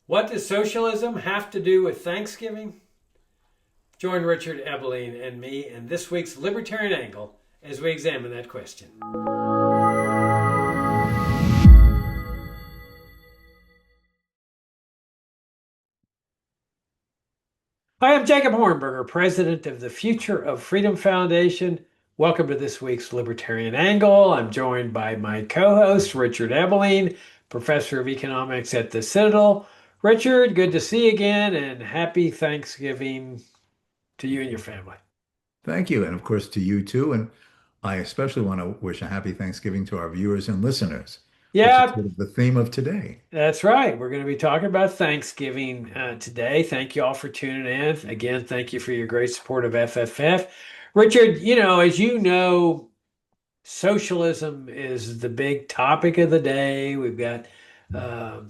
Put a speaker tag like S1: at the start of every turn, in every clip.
S1: What does socialism have to do with Thanksgiving? Join Richard Ebeling and me in this week's Libertarian Angle as we examine that question. Hi, I'm Jacob Hornberger, president of the Future of Freedom Foundation. Welcome to this week's Libertarian Angle. I'm joined by my co-host, Richard Ebeling, professor of economics at the Citadel. Richard, good to see you again, and happy Thanksgiving to you and your family.
S2: Thank you. And of course, to you too. And I especially want to wish a happy Thanksgiving to our viewers and listeners, which is
S1: Yeah,
S2: sort of the theme of today.
S1: that's right. We're going to be talking about Thanksgiving today. Thank you all for tuning in. Again, thank you for your great support of FFF. Richard, as you know, socialism is the big topic of the day. We've got uh,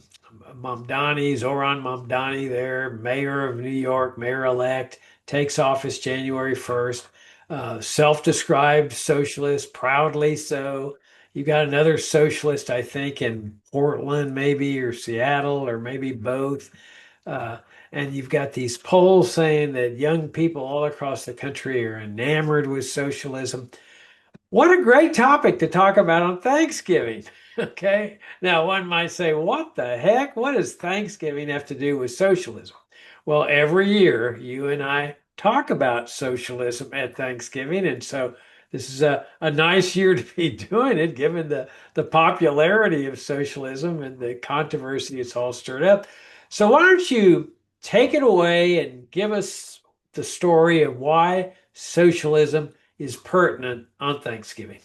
S1: Zohran Mamdani there, mayor of New York, mayor-elect, takes office January 1st. Self-described socialist, proudly so. You got another socialist, I think, in Portland, maybe, or Seattle, or maybe both. Uh, and you've got these polls saying that young people all across the country are enamored with socialism. What a great topic to talk about on Thanksgiving. Okay. Now, one might say, what the heck? What does Thanksgiving have to do with socialism? Well, every year you and I talk about socialism at Thanksgiving. And so this is a nice year to be doing it, given the popularity of socialism and the controversy it's all stirred up. So, why don't you take it away and give us the story of why socialism is pertinent on Thanksgiving?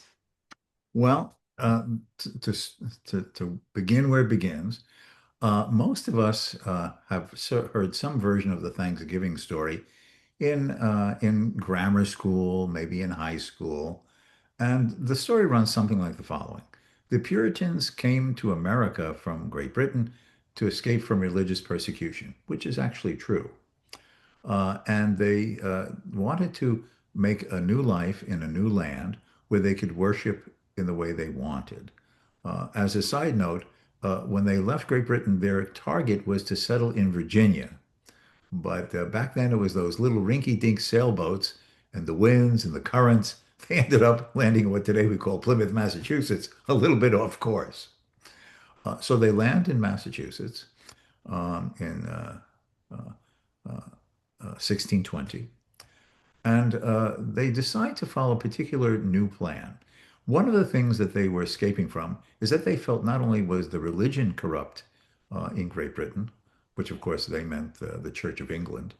S2: Well, to begin where it begins, most of us have heard some version of the Thanksgiving story in grammar school, maybe in high school. And the story runs something like the following. The Puritans came to America from Great Britain to escape from religious persecution, which is actually true. And they wanted to make a new life in a new land where they could worship in the way they wanted. As a side note, when they left Great Britain, their target was to settle in Virginia. But back then, it was those little rinky-dink sailboats and the winds and the currents. They ended up landing in what today we call Plymouth, Massachusetts, a little bit off course. So they land in Massachusetts in 1620. And they decide to follow a particular new plan. One of the things that they were escaping from is that they felt not only was the religion corrupt in Great Britain, which of course they meant the Church of England,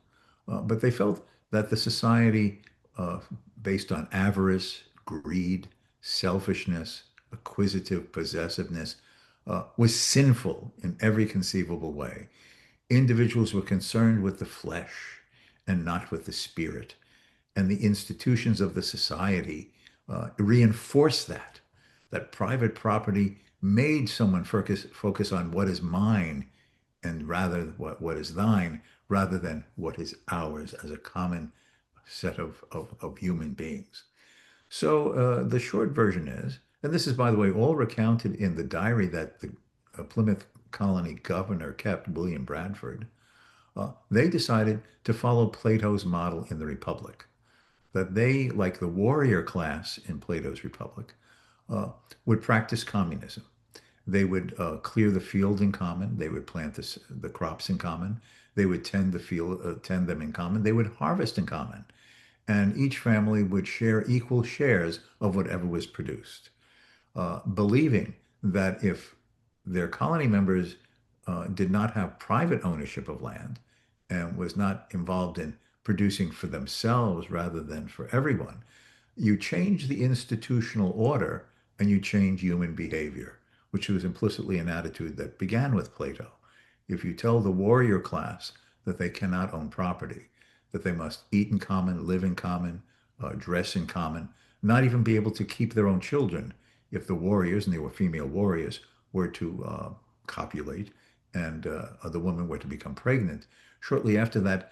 S2: but they felt that the society uh, based on avarice, greed, selfishness, acquisitive possessiveness was sinful in every conceivable way. Individuals were concerned with the flesh and not with the spirit, and the institutions of the society reinforce that private property made someone focus on what is mine and rather what is thine rather than what is ours as a common set of human beings. So the short version is, and this is, by the way, all recounted in the diary that the Plymouth Colony governor kept, William Bradford. They decided to follow Plato's model in the Republic, that they, like the warrior class in Plato's Republic, uh, would practice communism. They would clear the field in common. They would plant the crops in common. They would tend them in common. They would harvest in common. And each family would share equal shares of whatever was produced, believing that if their colony members did not have private ownership of land and was not involved in producing for themselves rather than for everyone, you change the institutional order and you change human behavior, which was implicitly an attitude that began with Plato. If you tell the warrior class that they cannot own property, that they must eat in common, live in common, dress in common, not even be able to keep their own children if the warriors, and they were female warriors, were to copulate and the woman were to become pregnant. Shortly after that,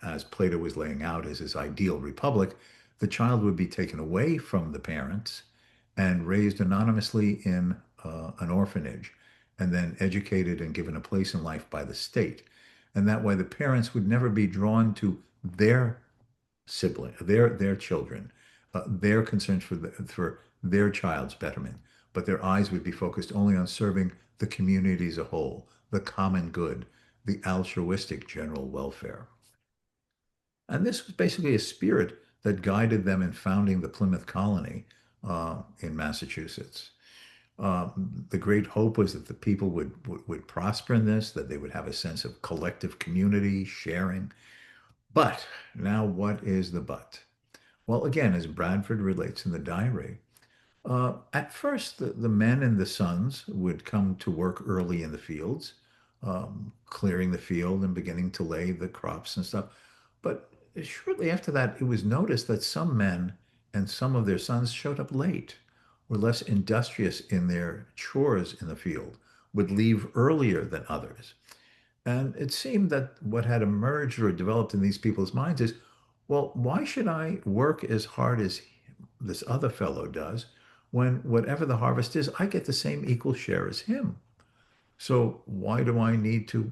S2: as Plato was laying out as his ideal republic, the child would be taken away from the parents and raised anonymously in an orphanage. and then educated and given a place in life by the state. And that way the parents would never be drawn to their sibling, their children, their concerns for their child's betterment, but their eyes would be focused only on serving the community as a whole, the common good, the altruistic general welfare. And this was basically a spirit that guided them in founding the Plymouth colony in Massachusetts. The great hope was that the people would prosper in this, that they would have a sense of collective community, sharing. But now, what is the but? Well, again, as Bradford relates in the diary, at first, the men and the sons would come to work early in the fields, clearing the field and beginning to lay the crops and stuff. But shortly after that, it was noticed that some men and some of their sons showed up late, were less industrious in their chores in the field, would leave earlier than others. And it seemed that what had emerged or developed in these people's minds is, well, why should I work as hard as this other fellow does when whatever the harvest is, I get the same equal share as him? So why do I need to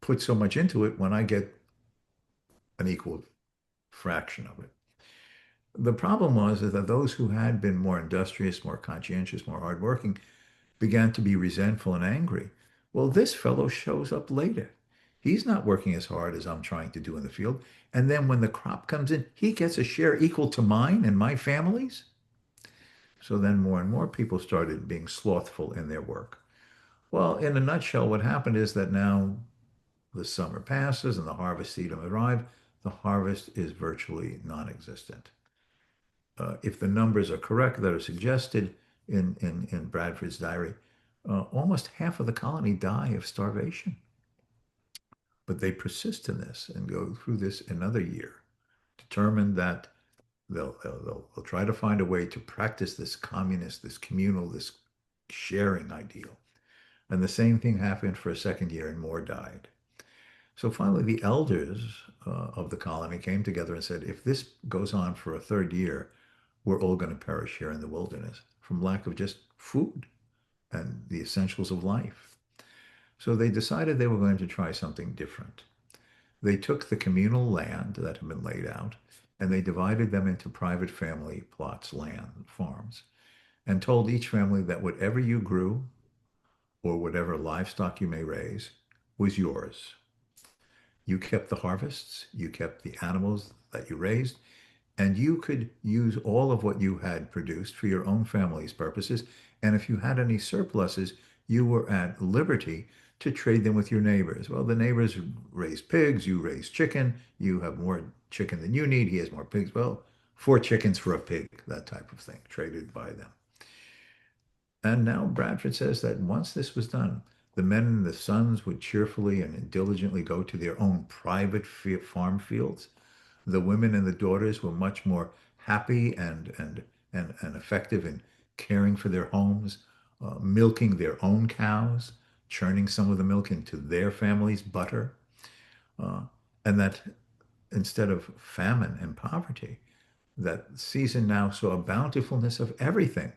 S2: put so much into it when I get an equal fraction of it? The problem was is that those who had been more industrious, more conscientious, more hardworking began to be resentful and angry. Well, this fellow shows up later. He's not working as hard as I'm trying to do in the field. And then when the crop comes in, he gets a share equal to mine and my family's. So then more and more people started being slothful in their work. Well, in a nutshell, what happened is that now the summer passes and the harvest season arrives. The harvest is virtually non-existent. If the numbers are correct that are suggested in Bradford's diary, almost half of the colony die of starvation. But they persist in this and go through this another year, determined that they'll try to find a way to practice this communist, this communal, this sharing ideal. And the same thing happened for a second year, and more died. So finally, the elders of the colony came together and said, if this goes on for a third year, we're all going to perish here in the wilderness from lack of just food and the essentials of life. So they decided they were going to try something different. They took the communal land that had been laid out and they divided them into private family plots, land, farms, and told each family that whatever you grew or whatever livestock you may raise was yours. You kept the harvests, you kept the animals that you raised, and you could use all of what you had produced for your own family's purposes. And if you had any surpluses, you were at liberty to trade them with your neighbors. Well, the neighbors raise pigs, you raise chicken, you have more chicken than you need, he has more pigs. Well, 4 chickens for a pig, that type of thing, traded by them. And now Bradford says that once this was done, the men and the sons would cheerfully and diligently go to their own private farm fields. The women and the daughters were much more happy and effective in caring for their homes, milking their own cows, churning some of the milk into their family's butter, uh, and that instead of famine and poverty, that season now saw a bountifulness of everything,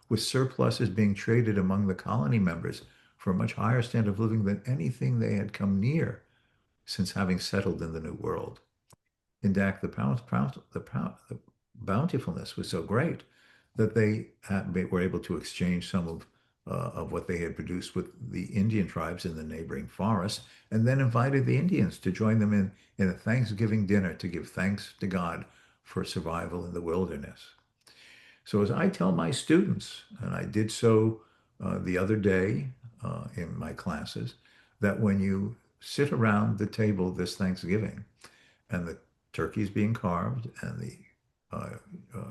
S2: with surpluses being traded among the colony members for a much higher standard of living than anything they had come near since having settled in the New World. In fact, the bountifulness was so great that they were able to exchange some of what they had produced with the Indian tribes in the neighboring forests, and then invited the Indians to join them in a Thanksgiving dinner to give thanks to God for survival in the wilderness. So as I tell my students, and I did so the other day in my classes, that when you sit around the table this Thanksgiving and the turkey is being carved and the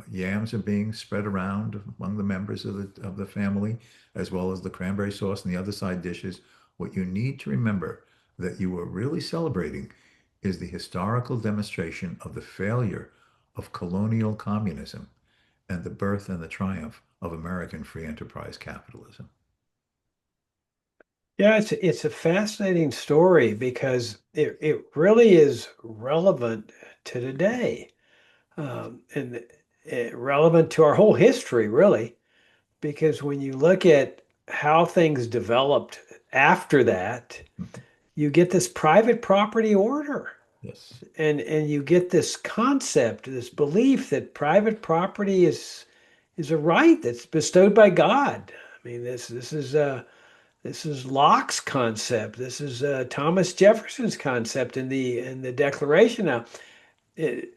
S2: yams are being spread around among the members of the family, as well as the cranberry sauce and the other side dishes, what you need to remember that you are really celebrating is the historical demonstration of the failure of colonial communism and the birth and the triumph of American free enterprise capitalism.
S1: Yeah, it's a fascinating story because it really is relevant to today, and relevant to our whole history, really. Because when you look at how things developed after that,
S2: Mhm.
S1: you get this private property order.
S2: Yes.
S1: And you get this concept, this belief that private property is a right that's bestowed by God. I mean, this is Locke's concept. This is Thomas Jefferson's concept in the Declaration. Now, it,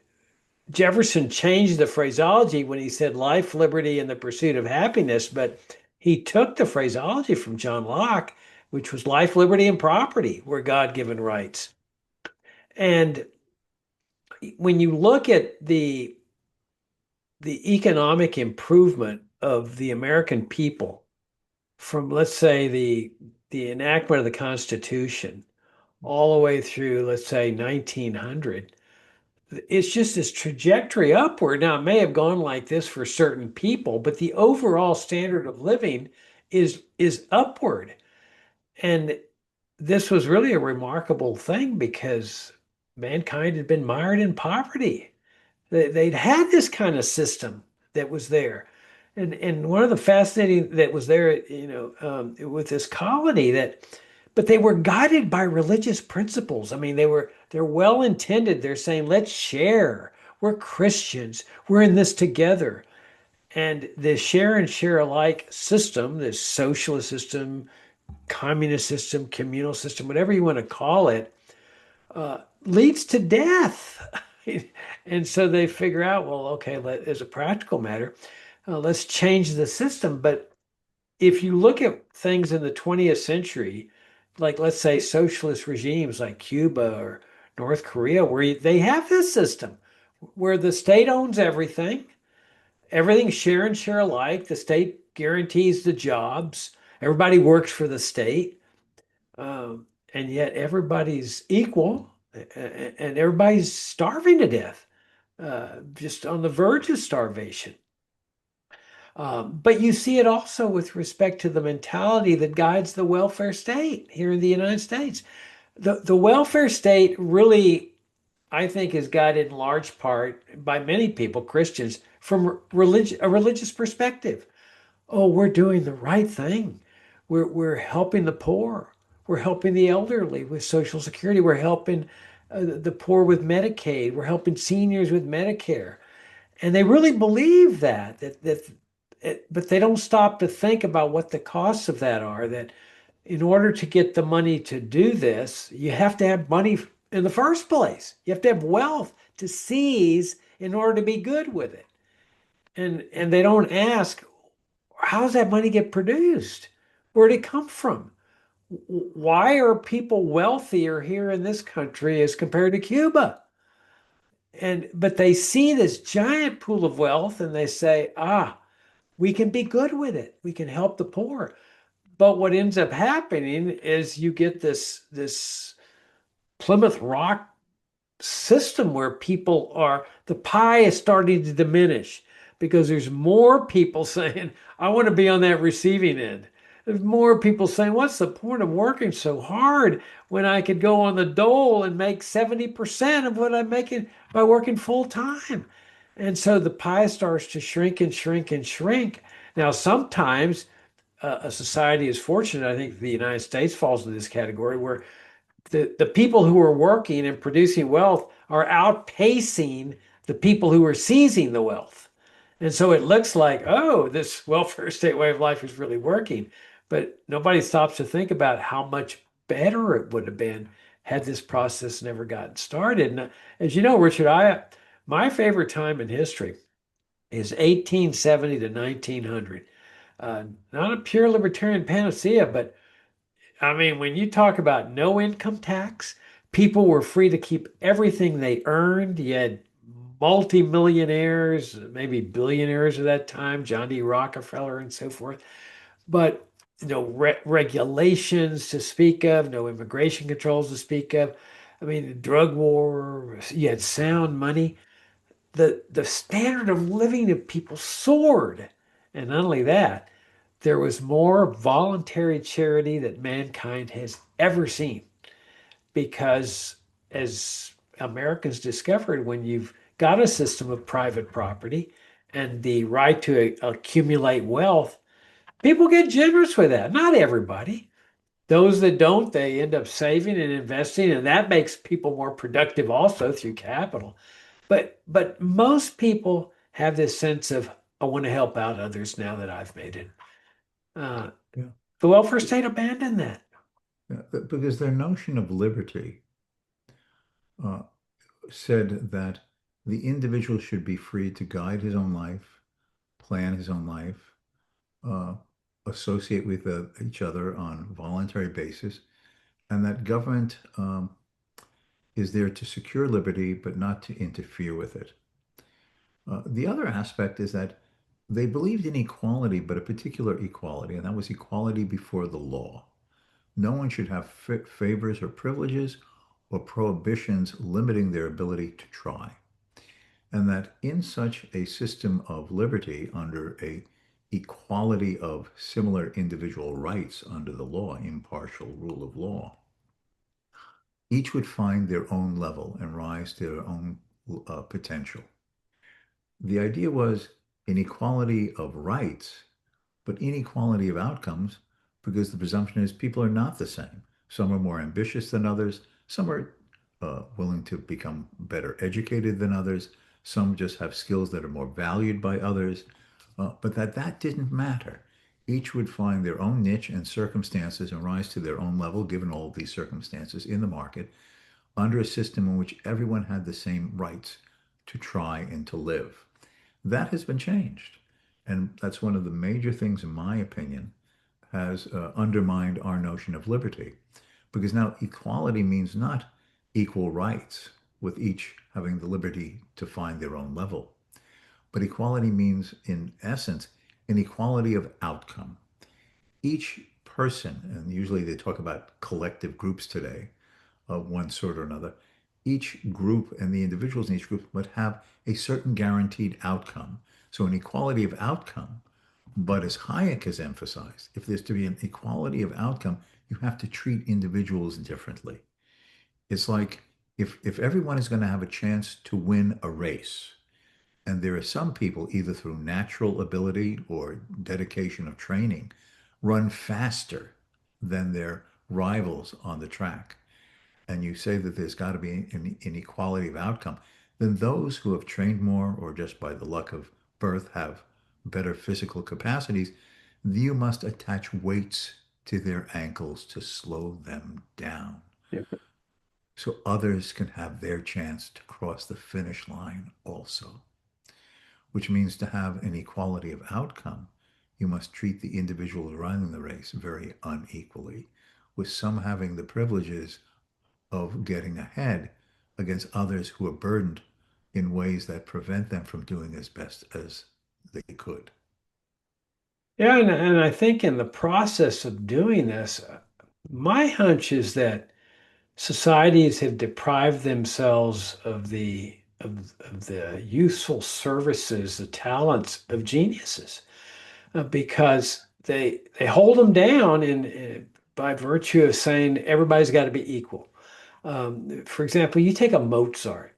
S1: Jefferson changed the phraseology when he said life, liberty, and the pursuit of happiness, but he took the phraseology from John Locke, which was life, liberty, and property were God-given rights. And when you look at the economic improvement of the American people from, let's say, the enactment of the Constitution all the way through, let's say, 1900, it's just this trajectory upward. Now, it may have gone like this for certain people, but the overall standard of living is upward. And this was really a remarkable thing because mankind had been mired in poverty. They'd had this kind of system that was there. And one of the fascinating that was there, with this colony but they were guided by religious principles. I mean, they're well intended. They're saying, let's share. We're Christians. We're in this together. And the share and share alike system, this socialist system, communist system, communal system, whatever you want to call it, leads to death. And so they figure out, well, okay, as a practical matter, let's change the system. But if you look at things in the 20th century, like let's say socialist regimes like Cuba or North Korea, where they have this system where the state owns everything, everything's share and share alike, the state guarantees the jobs, everybody works for the state, and yet everybody's equal and everybody's starving to death, just on the verge of starvation. But you see it also with respect to the mentality that guides the welfare state here in the United States. The welfare state really, I think, is guided in large part by many people, Christians, from a religious perspective. Oh, we're doing the right thing. We're helping the poor. We're helping the elderly with Social Security. We're helping the poor with Medicaid. We're helping seniors with Medicare. And they really believe but they don't stop to think about what the costs of that are. That in order to get the money to do this, you have to have money in the first place. You have to have wealth to seize in order to be good with it. And they don't ask, how does that money get produced? Where'd it come from? Why are people wealthier here in this country as compared to Cuba? But they see this giant pool of wealth and they say, we can be good with it. We can help the poor. But what ends up happening is you get this Plymouth Rock system where the pie is starting to diminish because there's more people saying, I want to be on that receiving end. There's more people saying, what's the point of working so hard when I could go on the dole and make 70% of what I'm making by working full time? And so the pie starts to shrink and shrink and shrink. Now, sometimes a society is fortunate. I think the United States falls into this category where the people who are working and producing wealth are outpacing the people who are seizing the wealth. And so it looks like, oh, this welfare state way of life is really working. But nobody stops to think about how much better it would have been had this process never gotten started. And as you know, Richard, my favorite time in history is 1870 to 1900. Not a pure libertarian panacea, but I mean, when you talk about no income tax, people were free to keep everything they earned. You had multimillionaires, maybe billionaires at that time, John D. Rockefeller and so forth. But no regulations to speak of, no immigration controls to speak of. I mean, the drug war, you had sound money. The standard of living of people soared. And not only that, there was more voluntary charity that mankind has ever seen because as Americans discovered, when you've got a system of private property and the right to accumulate wealth, People get generous with that. Not everybody. Those that don't, they end up saving and investing, and that makes people more productive also through capital. But most people have this sense of I want to help out others now that I've made it. Uh,
S2: Yeah.
S1: the welfare state abandoned that.
S2: Yeah, because their notion of liberty uh, said that the individual should be free to guide his own life, plan his own life, uh, associate with each other on a voluntary basis, and that government is there to secure liberty, but not to interfere with it. The other aspect is that they believed in equality, but a particular equality, and that was equality before the law. No one should have favors or privileges or prohibitions limiting their ability to try. And that in such a system of liberty, under a equality of similar individual rights under the law, impartial rule of law, each would find their own level and rise to their own potential. The idea was inequality of rights, but inequality of outcomes, because the presumption is people are not the same. Some are more ambitious than others. Some are willing to become better educated than others. Some just have skills that are more valued by others. But that didn't matter. Each would find their own niche and circumstances and rise to their own level, given all of these circumstances in the market, under a system in which everyone had the same rights to try and to live. That has been changed. And that's one of the major things, in my opinion, has undermined our notion of liberty. Because now equality means not equal rights, with each having the liberty to find their own level, but equality means, in essence, an equality of outcome. Each person, and usually they talk about collective groups today, of one sort or another, each group and the individuals in each group would have a certain guaranteed outcome. So an equality of outcome, but as Hayek has emphasized, if there's to be an equality of outcome, you have to treat individuals differently. It's like if everyone is going to have a chance to win a race, and there are some people, either through natural ability or dedication of training, run faster than their rivals on the track, and you say that there's got to be an inequality of outcome, then those who have trained more or just by the luck of birth have better physical capacities, you must attach weights to their ankles to slow them down
S1: Yeah.
S2: so others can have their chance to cross the finish line also, which means to have an equality of outcome, you must treat the individuals running the race very unequally, with some having the privileges of getting ahead against others who are burdened in ways that prevent them from doing as best as they could.
S1: Yeah, and I think in the process of doing this, my hunch is that societies have deprived themselves of the useful services, the talents of geniuses, because they hold them down by virtue of saying everybody's got to be equal. For example, you take a Mozart.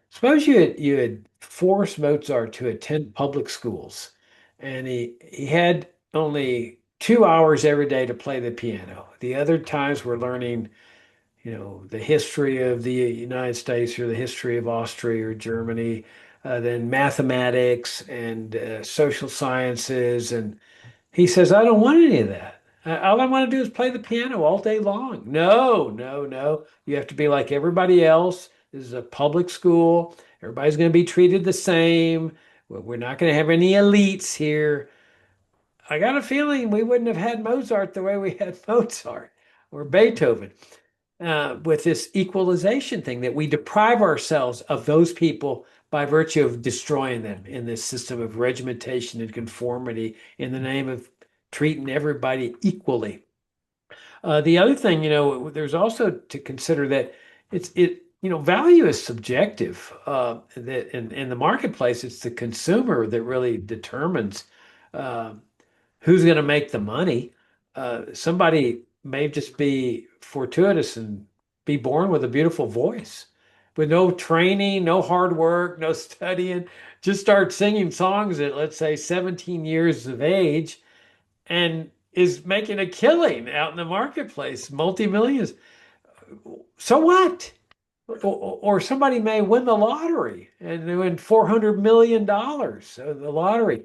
S1: Suppose you had forced Mozart to attend public schools, and he had only 2 hours every day to play the piano. The other times we're learning, the history of the United States or the history of Austria or Germany, then mathematics and social sciences. And he says, I don't want any of that. All I want to do is play the piano all day long. No, no, no. You have to be like everybody else. This is a public school. Everybody's going to be treated the same. We're not going to have any elites here. I got a feeling we wouldn't have had Mozart the way we had Mozart or Beethoven, with this equalization thing that we deprive ourselves of those people by virtue of destroying them in this system of regimentation and conformity in the name of treating everybody equally. The other thing, there's also to consider that value is subjective. That in the marketplace, it's the consumer that really determines uh, who's going to make the money. Somebody may just be fortuitous and be born with a beautiful voice, with no training, no hard work, no studying, just start singing songs at, let's say, 17 years of age. and is making a killing out in the marketplace, multi-millions. So what? Or somebody may win the lottery and they win $400 million of the lottery.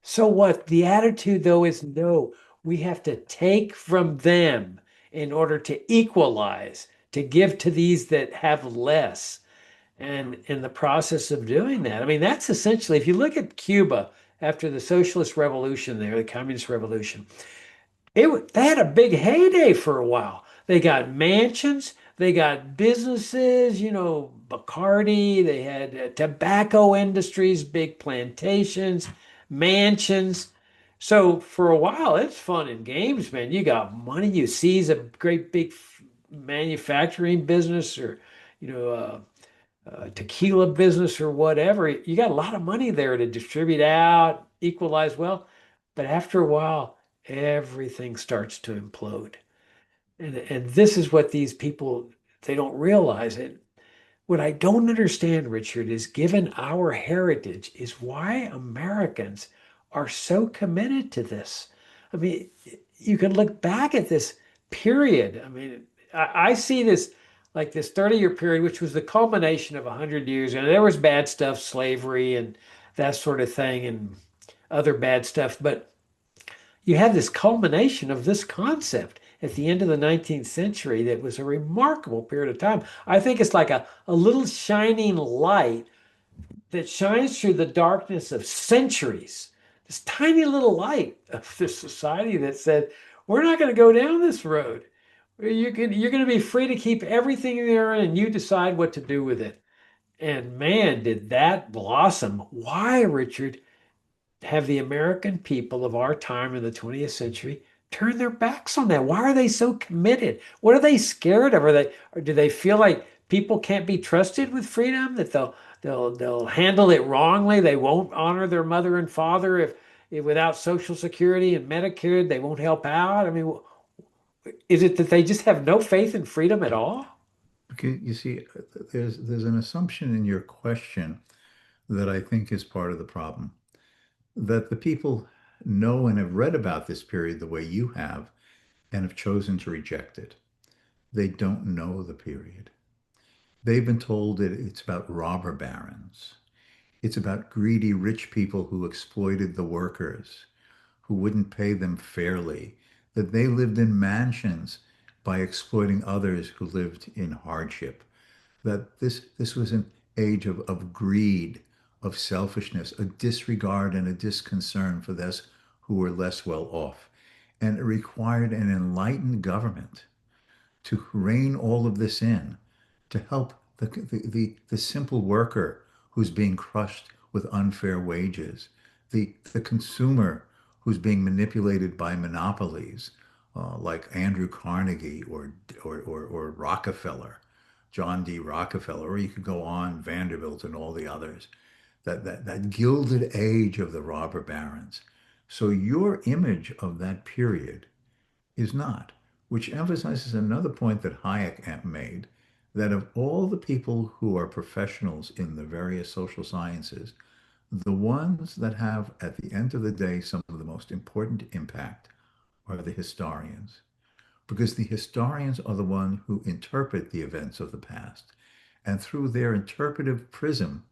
S1: So what? The attitude, though, is no, we have to take from them in order to equalize, to give to these that have less. And in the process of doing that, I mean, that's essentially, if you look at Cuba after the socialist revolution there, the communist revolution, they had a big heyday for a while. They got mansions, they got businesses, Bacardi, they had tobacco industries, big plantations, mansions. So for a while, it's fun and games, man. You got money, you seize a great big manufacturing business or, you know, tequila business or whatever. You got a lot of money there to distribute out, equalize well. But after a while, everything starts to implode. And this is what these people, they don't realize it. What I don't understand, Richard, is given our heritage, is why Americans are so committed to this. I mean, you can look back at this period. I mean, I see this like this 30-year period, which was the culmination of 100 years. And there was bad stuff, slavery and that sort of thing, and other bad stuff. But you had this culmination of this concept at the end of the 19th century that was a remarkable period of time. I think it's like a little shining light that shines through the darkness of centuries. This tiny little light of this society that said, we're not going to go down this road. You're going to be free to keep everything there and you decide what to do with it. And man, did that blossom. Why, Richard? Have the American people of our time in the 20th century turned their backs on that? Why are they so committed? What are they scared of? Or do they feel like people can't be trusted with freedom? That they'll handle it wrongly? They won't honor their mother and father if without Social Security and Medicare, they won't help out? I mean, is it that they just have no faith in freedom at all?
S2: Okay, you see, there's an assumption in your question that I think is part of the problem, that the people know and have read about this period the way you have and have chosen to reject it. They don't know the period. They've been told that it's about robber barons. It's about greedy rich people who exploited the workers, who wouldn't pay them fairly, that they lived in mansions by exploiting others who lived in hardship, that this was an age of greed, of selfishness, a disregard and a disconcern for those who were less well off. And it required an enlightened government to rein all of this in, to help the simple worker who's being crushed with unfair wages, the consumer who's being manipulated by monopolies like Andrew Carnegie or Rockefeller, John D. Rockefeller, or you could go on, Vanderbilt and all the others, that gilded age of the robber barons. So your image of that period is not, which emphasizes another point that Hayek made, that of all the people who are professionals in the various social sciences, the ones that have, at the end of the day, some of the most important impact are the historians, because the historians are the ones who interpret the events of the past. And through their interpretive prism,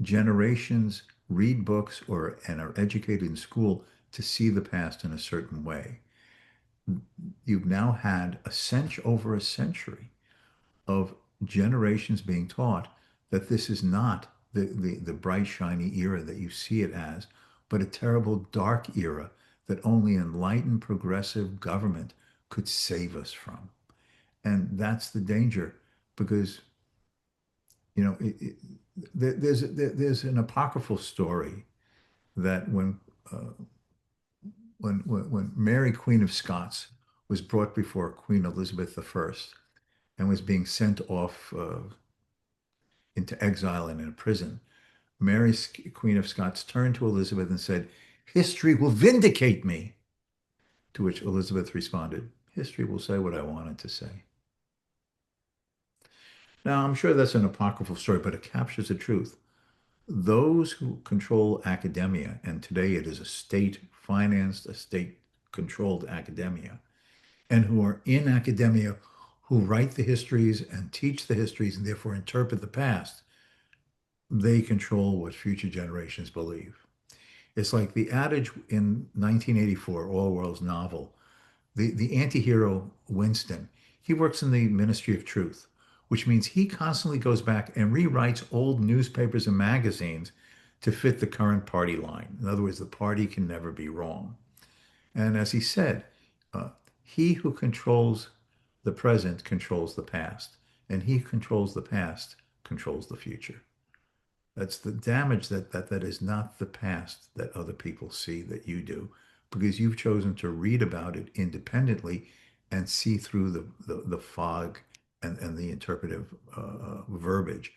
S2: generations read books and are educated in school to see the past in a certain way. You've now had over a century of generations being taught that this is not the bright, shiny era that you see it as, but a terrible, dark era that only enlightened, progressive government could save us from. And that's the danger because, you know, there's an apocryphal story that when Mary, Queen of Scots, was brought before Queen Elizabeth I and was being sent off into exile and in a prison, Mary, Queen of Scots, turned to Elizabeth and said, "History will vindicate me." To which Elizabeth responded, "History will say what I want it to say." Now, I'm sure that's an apocryphal story, but it captures the truth. Those who control academia, and today it is a state-financed, a state controlled academia and who are in academia who write the histories and teach the histories and therefore interpret the past, they control what future generations believe. It's like the adage in 1984, Orwell's novel, the anti-hero Winston, he works in the Ministry of Truth, which means he constantly goes back and rewrites old newspapers and magazines to fit the current party line. In other words, the party can never be wrong. And as he said, uh, he who controls the present controls the past, and he who controls the past controls the future. That's the damage that is not the past that other people see that you do, because you've chosen to read about it independently and see through the fog and the interpretive verbiage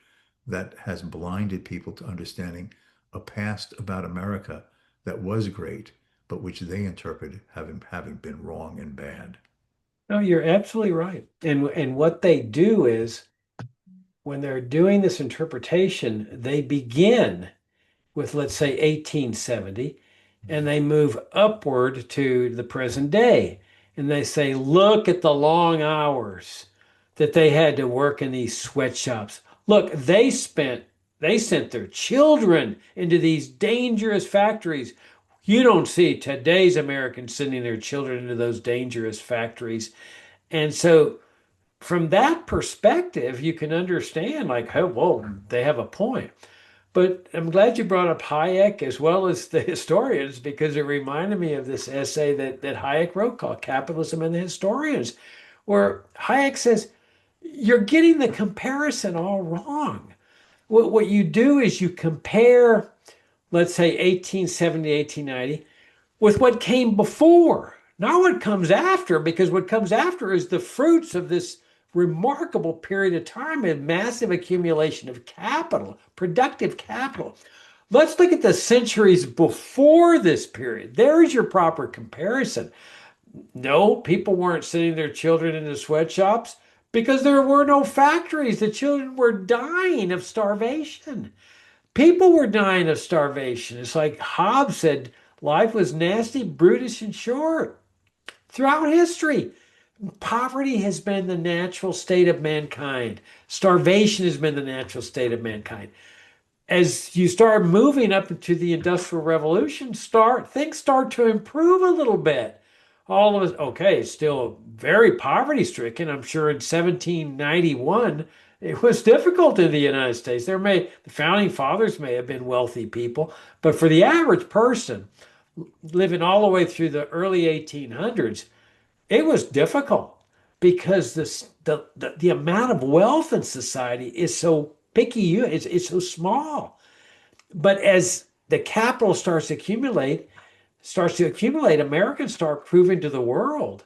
S2: that has blinded people to understanding a past about America that was great, but which they interpreted having been wrong and bad.
S1: No, you're absolutely right. And what they do is when they're doing this interpretation, they begin with, let's say, 1870, and they move upward to the present day. And they say, look at the long hours that they had to work in these sweatshops. Look, they sent their children into these dangerous factories. You don't see today's Americans sending their children into those dangerous factories. And so from that perspective, you can understand like, oh, whoa, they have a point. But I'm glad you brought up Hayek as well as the historians because it reminded me of this essay that Hayek wrote called Capitalism and the Historians, where Hayek says, you're getting the comparison all wrong. What you do is you compare, let's say, 1870, 1890 with what came before, not what comes after, because what comes after is the fruits of this remarkable period of time and massive accumulation of capital, productive capital. Let's look at the centuries before this period. There's your proper comparison. No, people weren't sending their children into sweatshops because there were no factories. The children were dying of starvation. People were dying of starvation. It's like Hobbes said, life was nasty, brutish, and short. Throughout history, poverty has been the natural state of mankind. Starvation has been the natural state of mankind. As you start moving up into the Industrial Revolution, things start to improve a little bit. All of us, okay, it's still very poverty stricken. I'm sure in 1791 it was difficult in the United States. The founding fathers may have been wealthy people, but for the average person living all the way through the early 1800s, it was difficult because the amount of wealth in society is so picky, it's so small. But as the capital starts to accumulate, Americans start proving to the world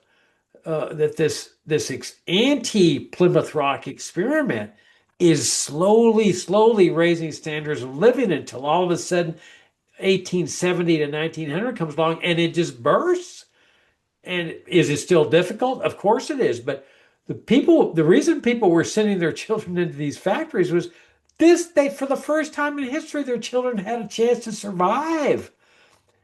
S1: that this anti-Plymouth Rock experiment is slowly raising standards of living until all of a sudden 1870 to 1900 comes along and it just bursts. And is it still difficult? Of course it is. But the reason people were sending their children into these factories was for the first time in history, their children had a chance to survive.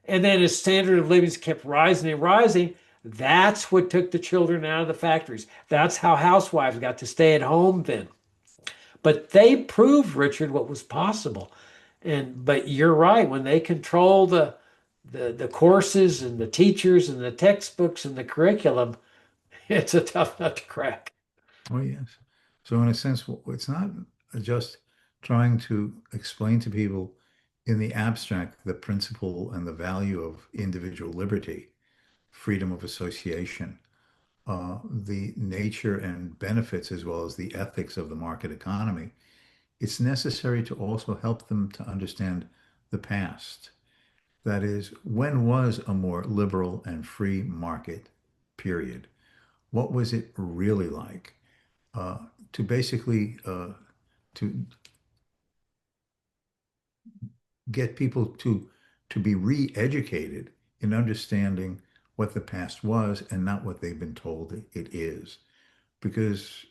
S1: And then as standard of living kept rising and rising, that's what took the children out of the factories. That's how housewives got to stay at home then. But they proved, Richard, what was possible. But you're right, when they control the courses and the teachers and the textbooks and the curriculum, it's a tough nut to crack.
S2: Oh, yes. So in a sense, it's not just trying to explain to people in the abstract the principle and the value of individual liberty, freedom of association, the nature and benefits as well as the ethics of the market economy. It's necessary to also help them to understand the past. That is, when was a more liberal and free market period? What was it really like? uh, to basically to get people to be re-educated in understanding what the past was and not what they've been told it is, because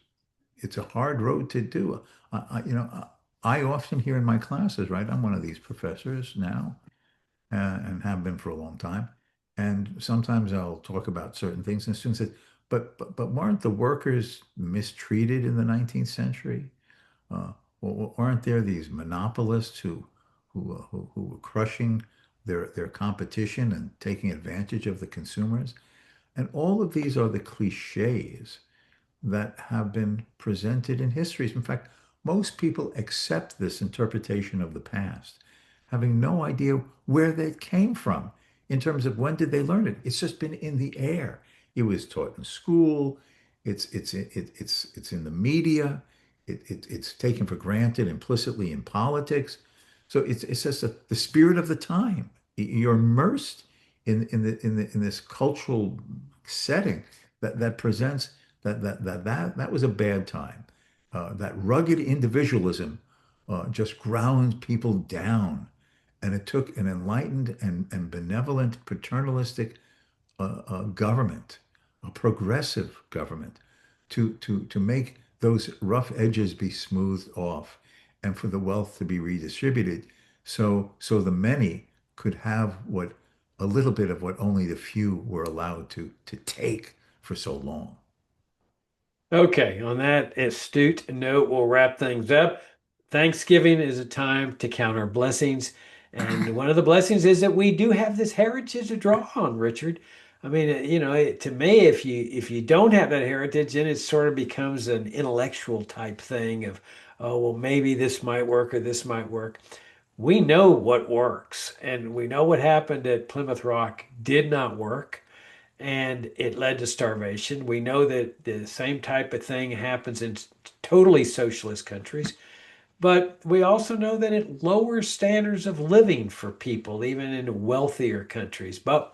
S2: it's a hard road to do. I often hear in my classes, right? I'm one of these professors now, and have been for a long time. And sometimes I'll talk about certain things, and students say, but weren't the workers mistreated in the 19th century? Aren't there these monopolists who were crushing their competition and taking advantage of the consumers? And all of these are the cliches that have been presented in histories. In fact, most people accept this interpretation of the past, having no idea where they came from in terms of when did they learn it. It's just been in the air. It was taught in school. It's in the media. It's taken for granted implicitly in politics. So it's just the spirit of the time. You're immersed in this cultural setting that presents that was a bad time. That rugged individualism just ground people down, and it took an enlightened and benevolent paternalistic government, a progressive government, to make those rough edges be smoothed off, and for the wealth to be redistributed, so the many could have what a little bit of what only the few were allowed to take for so long.
S1: Okay, on that astute note, we'll wrap things up. Thanksgiving is a time to count our blessings. And one of the blessings is that we do have this heritage to draw on, Richard. I mean, to me, if you don't have that heritage, then it sort of becomes an intellectual type thing of, oh, well, maybe this might work or this might work. We know what works, and we know what happened at Plymouth Rock did not work and it led to starvation. We know that the same type of thing happens in totally socialist countries, but we also know that it lowers standards of living for people, even in wealthier countries. But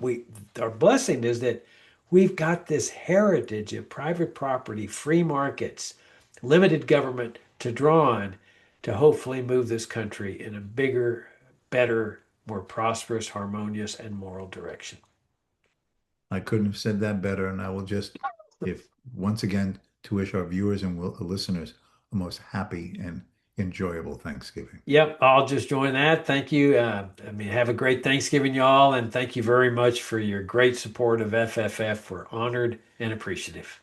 S1: our blessing is that we've got this heritage of private property, free markets, limited government to draw on to hopefully move this country in a bigger, better, more prosperous, harmonious, and moral direction.
S2: I couldn't have said that better, and I will just, if once again, to wish our viewers and listeners a most happy and enjoyable Thanksgiving.
S1: Yep, I'll just join that. Thank you. I mean, have a great Thanksgiving, y'all, and thank you very much for your great support of FFF. We're honored and appreciative.